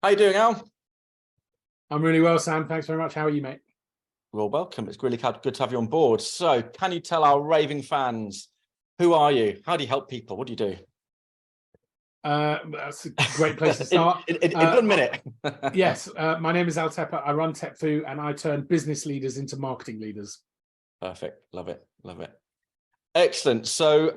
How you doing, Al? I'm really well, Sam. Thanks very much. How are you, mate? Well, welcome. It's really good to have you on board. So can you tell our raving fans, who are you? How do you help people? What do you do? That's a great place to start. in 1 minute. Yes, my name is Al Tepper. I run TepFu and I turn business leaders into marketing leaders. Perfect. Love it. Love it. Excellent. So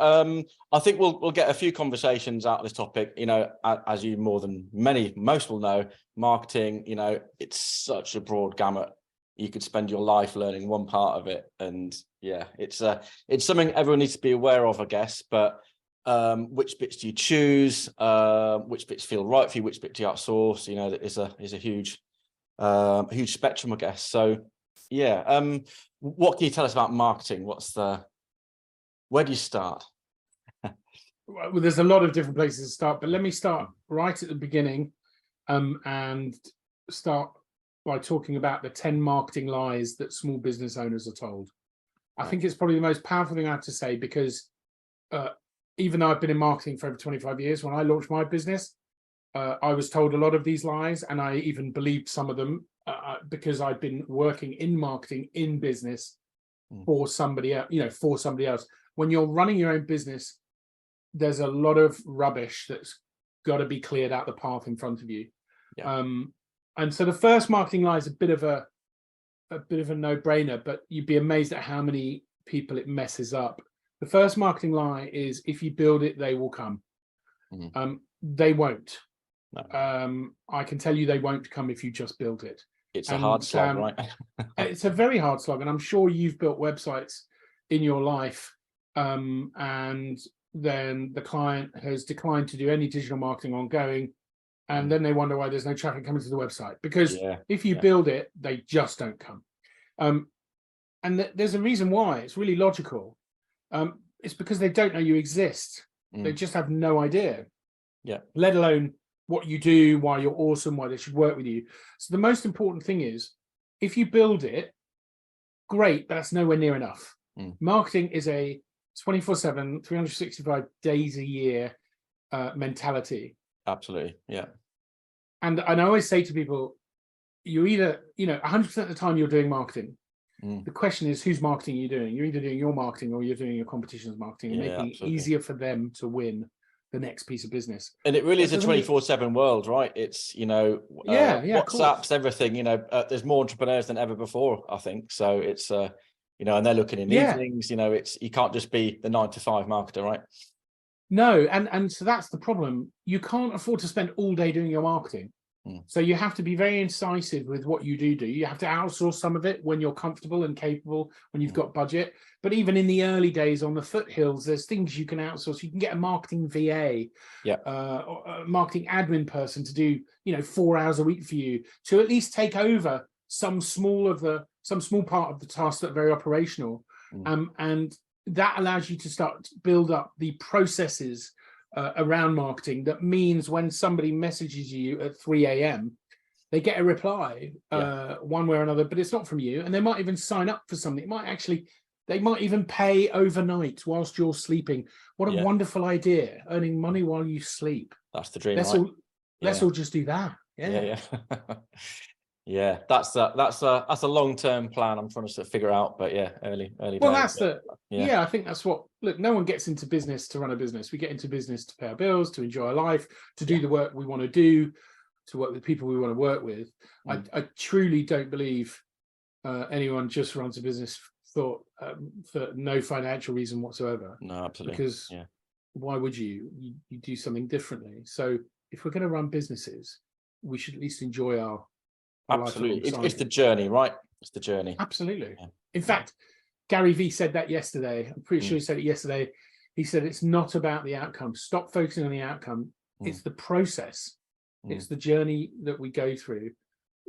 I think we'll get a few conversations out of this topic. You know, as you most will know, marketing, you know, it's such a broad gamut. You could spend your life learning one part of it. And yeah, it's something everyone needs to be aware of, I guess. But which bits do you choose? Which bits feel right for you? Which bit do you outsource? You know, that is a huge spectrum, I guess. So yeah, what can you tell us about marketing? Where do you start? Well, there's a lot of different places to start, but let me start right at the beginning and start by talking about the 10 marketing lies that small business owners are told. I think it's probably the most powerful thing I have to say, because even though I've been in marketing for over 25 years, when I launched my business, I was told a lot of these lies, and I even believed some of them because I'd been working in marketing in business for somebody else, When you're running your own business, there's a lot of rubbish that's got to be cleared out the path in front of you. Yeah. And so the first marketing lie is a bit of a no-brainer, but you'd be amazed at how many people it messes up. The first marketing lie is, if you build it, they will come. They won't. No. I can tell you they won't come if you just build it. It's a hard slog, right? It's a very hard slog, and I'm sure you've built websites in your life, and then the client has declined to do any digital marketing ongoing, and then they wonder why there's no traffic coming to the website, because if you build it, they just don't come. And there's a reason why. It's really logical. It's because they don't know you exist. They just have no idea, let alone what you do, why you're awesome, why they should work with you. So the most important thing is, if you build it, great, but that's nowhere near enough. Marketing is a 24/7, 365 days a year mentality. Absolutely, yeah. And I always say to people, you either, 100% of the time you're doing marketing. The question is, whose marketing are you doing? You're either doing your marketing or you're doing your competition's marketing, and making it easier for them to win the next piece of business. And it really is a 24/7 world, right? It's, WhatsApp's everything. There's more entrepreneurs than ever before, I think. So it's and they're looking in evenings. You can't just be the 9-to-5 marketer, right? No, and so that's the problem. You can't afford to spend all day doing your marketing. So you have to be very incisive with what you do. You have to outsource some of it when you're comfortable and capable, when you've got budget. But even in the early days on the foothills, there's things you can outsource. You can get a marketing VA, or a marketing admin person to do, 4 hours a week for you, to at least take over some small part of the task that are very operational. And that allows you to start to build up the processes around marketing. That means when somebody messages you at 3 a.m, they get a reply one way or another, but it's not from you, and they might even sign up for something. They might even pay overnight whilst you're sleeping. What a wonderful idea, earning money while you sleep. That's the dream. Let's all just do that. Yeah, that's a long-term plan I'm trying to sort of figure out, but early well days. I think that's what, look, no one gets into business to run a business. We get into business to pay our bills, to enjoy our life, to do the work we want to do, to work with people we want to work with. I truly don't believe anyone just runs a business for no financial reason whatsoever. No, absolutely. Because why would you do something differently? So if we're going to run businesses, we should at least enjoy our absolutely. It's the journey, right? It's the journey. Absolutely. In fact, Gary Vee said that yesterday. I'm pretty sure he said it yesterday. He said it's not about the outcome. Stop focusing on the outcome. It's the process. It's the journey that we go through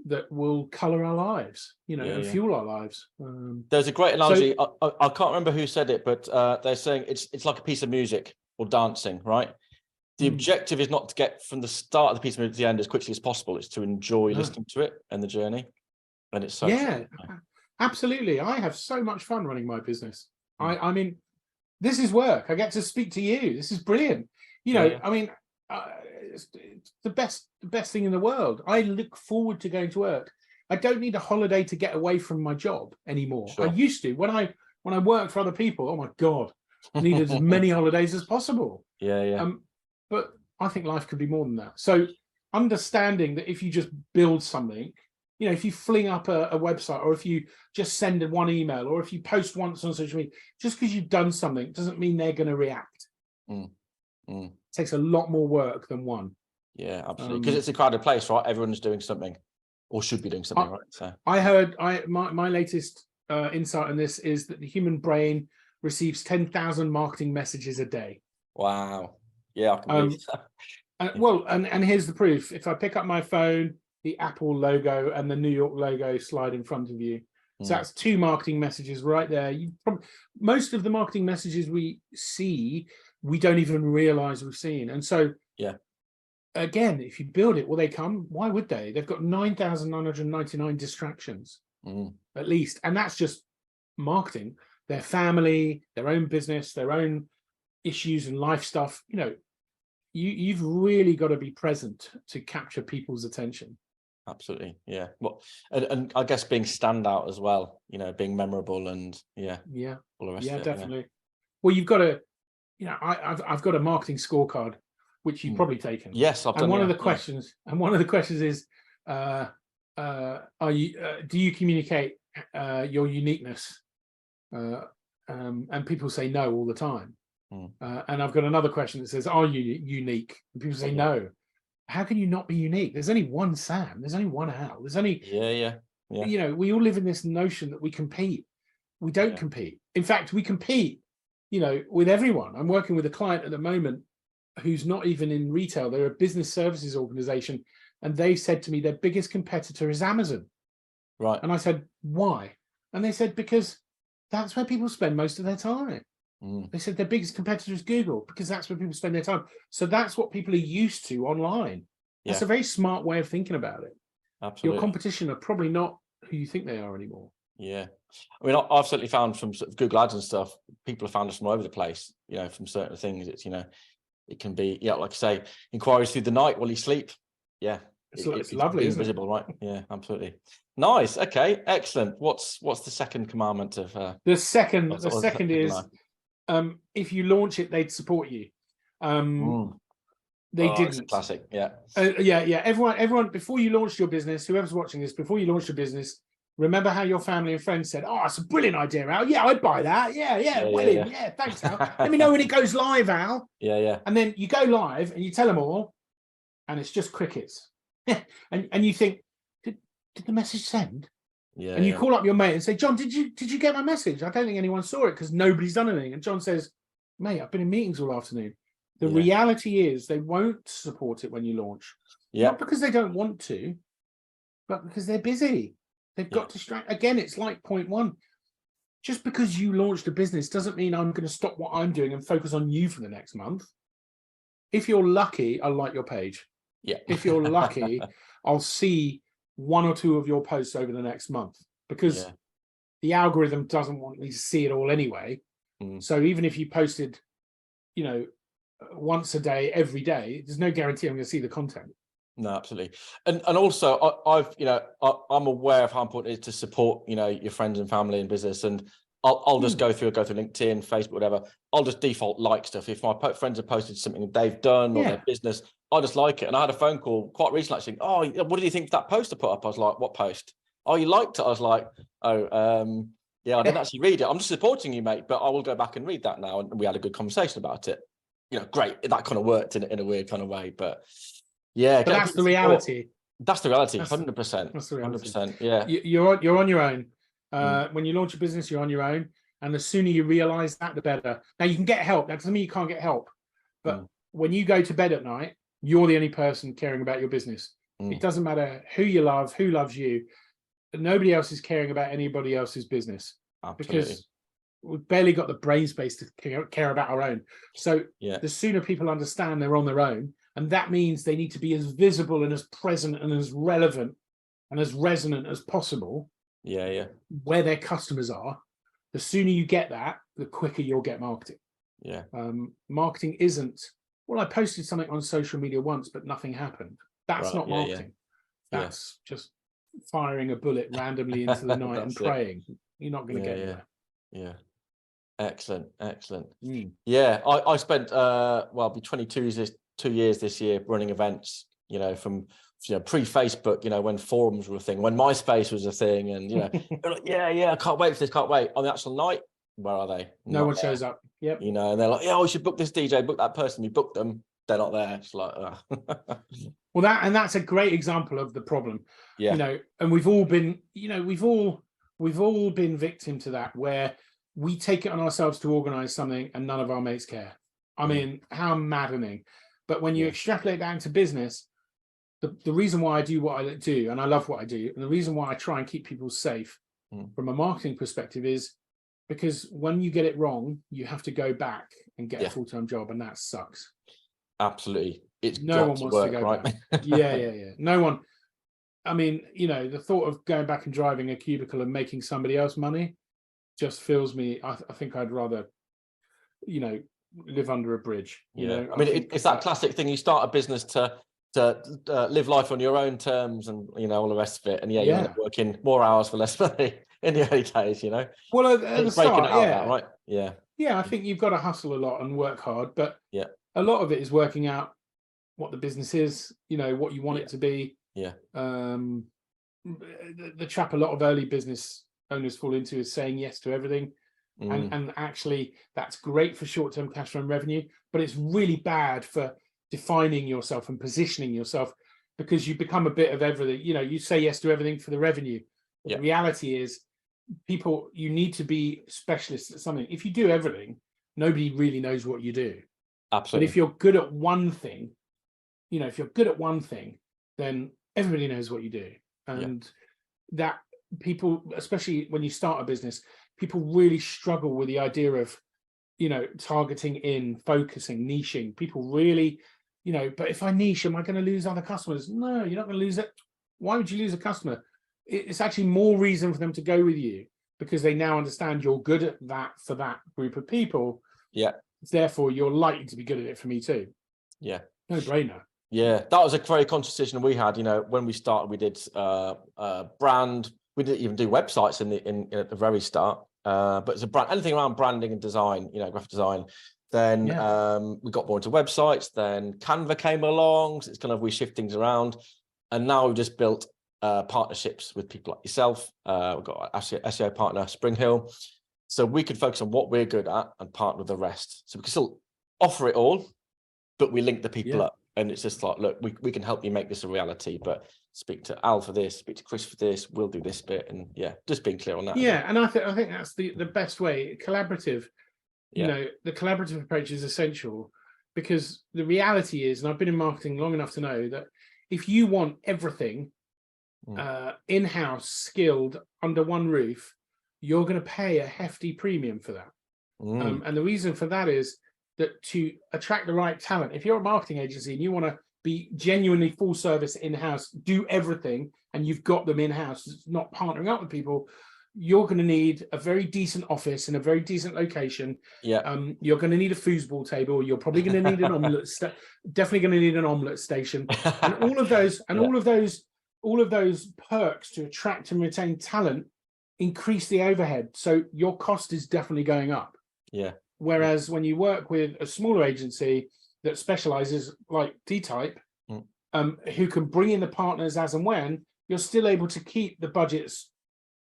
that will color our lives, and fuel our lives. There's a great analogy. I can't remember who said it, but they're saying it's like a piece of music or dancing, right? The objective is not to get from the start of the piece of music to the end as quickly as possible. It's to enjoy listening to it and the journey. And it's so absolutely. I have so much fun running my business. I mean, this is work. I get to speak to you. This is brilliant. I mean, it's the best thing in the world. I look forward to going to work. I don't need a holiday to get away from my job anymore. I Sure. used to when I worked for other people. Oh my God, I needed as many holidays as possible. Yeah. But I think life could be more than that. So understanding that if you just build something, if you fling up a website, or if you just send one email, or if you post once on social media, just because you've done something doesn't mean they're going to react. It takes a lot more work than one. Yeah, absolutely. Because it's a crowded place, right? Everyone's doing something, or should be doing something, right? So I heard my latest insight on this is that the human brain receives 10,000 marketing messages a day. wow. Yeah, I can believe that. Well, and here's the proof. If I pick up my phone, the Apple logo and the New York logo slide in front of you. So that's 2 marketing messages right there. Most of the marketing messages we see, we don't even realize we've seen. And so, again, if you build it, will they come? Why would they? They've got 9,999 distractions, at least. And that's just marketing. Their family, their own business, their own issues and life stuff. You've really got to be present to capture people's attention. Absolutely. Yeah. Well, and I guess being standout as well, being memorable and all the rest of it. Definitely. Well, you've got to, I've got a marketing scorecard, which you've probably taken. Yes, I've done. And one of the questions is, do you communicate your uniqueness? And people say no all the time. And I've got another question that says, are you unique? And people say no. How can you not be unique? There's only one Sam. There's only one Al. There's only we all live in this notion that we compete. We don't compete. In fact, we compete, with everyone. I'm working with a client at the moment who's not even in retail. They're a business services organization, and they said to me their biggest competitor is Amazon. Right. And I said, why? And they said, because that's where people spend most of their time. They said their biggest competitor is Google, because that's where people spend their time. So that's what people are used to online. That's a very smart way of thinking about it. Absolutely. Your competition are probably not who you think they are anymore. Yeah. I mean, I've certainly found from sort of Google Ads and stuff, people have found us from all over the place, from certain things. It's, it can be, like I say, inquiries through the night while you sleep. Yeah. It's lovely, isn't invisible, it? Right? Yeah, absolutely. Nice. Okay, excellent. What's the second commandment of the second is if you launch it, they'd support you. They didn't. It's a classic. Yeah. Everyone, before you launched your business, whoever's watching this, before you launched your business, remember how your family and friends said, "Oh, it's a brilliant idea, Al. Yeah, I'd buy that. Yeah, thanks, Al. Let me know when it goes live, Al." Yeah. And then you go live and you tell them all, and it's just crickets. and you think, did the message send? Yeah. And you call up your mate and say, "John, did you get my message? I don't think anyone saw it because nobody's done anything." And John says, "Mate, I've been in meetings all afternoon." The reality is they won't support it when you launch. Not because they don't want to, but because they're busy. They've got distracted. Again, it's like point one. Just because you launched a business doesn't mean I'm going to stop what I'm doing and focus on you for the next month. If you're lucky, I'll like your page. Yeah. If you're lucky, I'll see 1 or 2 of your posts over the next month, because the algorithm doesn't want me to see it all anyway. So even if you posted, once a day, every day, there's no guarantee I'm going to see the content. No, absolutely. And also I'm aware of how important it is to support, your friends and family and business. And I'll just go through LinkedIn, Facebook, whatever. I'll just default like stuff. If my friends have posted something they've done or their business, I'll just like it. And I had a phone call quite recently saying, "Oh, what do you think of that post I put up?" I was like, "What post?" "Oh, you liked it." I was like, "Oh, I didn't actually read it. I'm just supporting you, mate, but I will go back and read that now." And we had a good conversation about it. Great. That kind of worked in a weird kind of way, but but that's the reality. That's the reality. 100%. That's the reality. 100%. Yeah. You're on your own. When you launch a business, you're on your own. And the sooner you realize that, the better. Now, you can get help. That doesn't mean you can't get help. But when you go to bed at night, you're the only person caring about your business. It doesn't matter who you love, who loves you. Nobody else is caring about anybody else's business. Absolutely. Because we've barely got the brain space to care about our own. So the sooner people understand they're on their own, and that means they need to be as visible and as present and as relevant and as resonant as possible where their customers are. The sooner you get that, the quicker you'll get marketing. Marketing isn't well, I posted something on social media once, but nothing happened. That's Right, not yeah, marketing. yeah. That's just firing a bullet randomly into the night and That's it. praying. You're not going to Yeah, get yeah, anywhere. yeah. Excellent, excellent. Mm. Yeah, I spent well, be 2 years this year running events, you know, from pre-Facebook, you know, when forums were a thing, when MySpace was a thing, and you know, they're like, yeah, I can't wait for this, can't wait. On the actual night, where are they? No Not one there. shows up. Yep. You know, and they're like, yeah, we should book this DJ, book that person. We booked them, they're not there. It's like, Well, that's a great example of the problem. yeah, You know, and we've all been, you know, we've all been victim to that, where we take it on ourselves to organize something and none of our mates care. I mean, how maddening. But when you extrapolate that into business, the reason why I do what I do, and I love what I do, and the reason why I try and keep people safe from a marketing perspective is because when you get it wrong, you have to go back and get a full-time job, and that sucks. absolutely. It's No got one to wants work, to go right? back. Yeah. No one. I mean, you know, the thought of going back and driving a cubicle and making somebody else money just fills me. I think I'd rather, you know, live under a bridge. You know, I mean, it's that classic thing. You start a business to live life on your own terms, and you know all the rest of it. And you end up working more hours for less money in the early days. You know, well, at the breaking start, it out of that, right? Yeah. I think you've got to hustle a lot and work hard, but Yeah, a lot of it is working out what the business is. You know, what you want it to be. Yeah. The trap a lot of early business owners fall into is saying yes to everything. And actually that's great for short-term cash flow and revenue, but it's really bad for defining yourself and positioning yourself, because you become a bit of everything. You know, you say yes to everything for the revenue. But the reality is, you need to be specialists at something. If you do everything, nobody really knows what you do. Absolutely. But if you're good at one thing, you know, if you're good at one thing, then everybody knows what you do. And that people, especially when you start a business, people really struggle with the idea of, you know, targeting in, focusing, niching. People really, you know, but if I niche, am I going to lose other customers? No, you're not going to lose it. Why would you lose a customer? It's actually more reason for them to go with you, because they now understand you're good at that for that group of people. Yeah. Therefore, you're likely to be good at it for me too. Yeah. No brainer. Yeah, that was a very conscious decision we had. You know, when we started, we did brand. We didn't even do websites at the very start. But it's a brand, anything around branding and design. You know, graphic design. Then we got more into websites. Then Canva came along. So it's kind of we shift things around, and now we've just built partnerships with people like yourself. We've got our SEO partner Spring Hill, so we could focus on what we're good at and partner with the rest. So we can still offer it all, but we link the people up. And it's just like, look, we can help you make this a reality, but speak to Al for this, speak to Chris for this, we'll do this bit. And just being clear on that. Yeah, and I think that's the best way. Collaborative, you know, the collaborative approach is essential, because the reality is, and I've been in marketing long enough to know that if you want everything in-house, skilled, under one roof, you're going to pay a hefty premium for that. And the reason for that is that to attract the right talent, if you're a marketing agency and you want to be genuinely full service in-house, do everything, and you've got them in-house, not partnering up with people, you're going to need a very decent office in a very decent location. You're going to need a foosball table. You're probably going to need an omelette, definitely going to need an omelette station, and all of those, and all of those perks to attract and retain talent increase the overhead. So your cost is definitely going up. Whereas when you work with a smaller agency that specializes, like D-Type, who can bring in the partners as and when, you're still able to keep the budgets,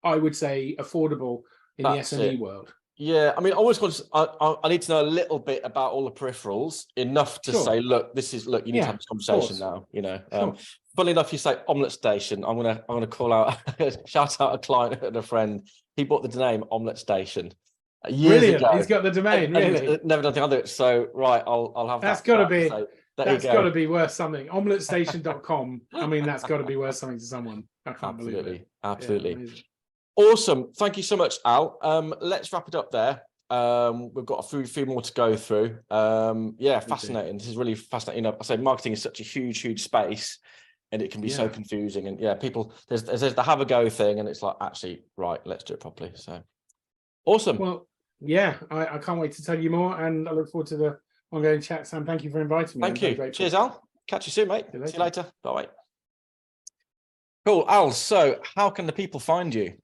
I would say, affordable in the SME world. Yeah, I mean, I need to know a little bit about all the peripherals, enough to say, look, you need to have this conversation now. You know, funnily enough, you say omelette station. I'm gonna call out, shout out a client and a friend. He bought the name Omelette Station years ago. He's got the domain, really. Never done anything other. So right, I'll have that's that. Got to be. So, that's got to be worth something. OmeletteStation.com. I mean, that's got to be worth something to someone. I can't believe it. Absolutely. Yeah, awesome. Thank you so much, Al. Let's wrap it up there. We've got a few more to go through. Fascinating. This is really fascinating. You know, I say marketing is such a huge space, and it can be so confusing. And people, there's the have a go thing, and it's like, actually, right, let's do it properly. So awesome. Well, yeah, I can't wait to tell you more, and I look forward to the ongoing chat. Sam, thank you for inviting me. Thank you. Cheers, Al. Catch you soon, mate. See you See you later. Bye. Cool, Al. So, how can the people find you?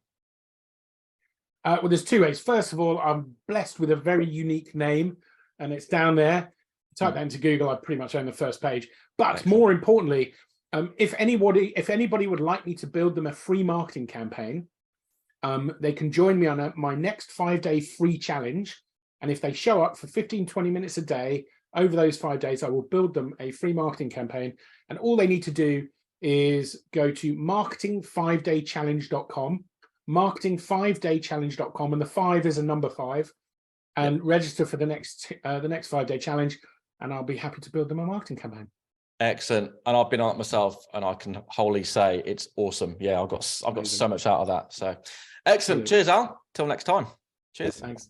Well, there's two ways. First of all, I'm blessed with a very unique name, and it's down there. Type that into Google, I pretty much own the first page. But Excellent. more importantly, if anybody would like me to build them a free marketing campaign, they can join me on my next 5-day free challenge. And if they show up for 15-20 minutes a day over those 5 days, I will build them a free marketing campaign. And all they need to do is go to marketing5daychallenge.com, marketing5daychallenge.com, and the 5 is a number 5, and register for the next 5-day challenge. And I'll be happy to build them a marketing campaign. Excellent. And I've been on it myself, and I can wholly say it's awesome. Yeah, I've got so much out of that. So excellent. Cheers, Al. Till next time. Cheers. Thanks.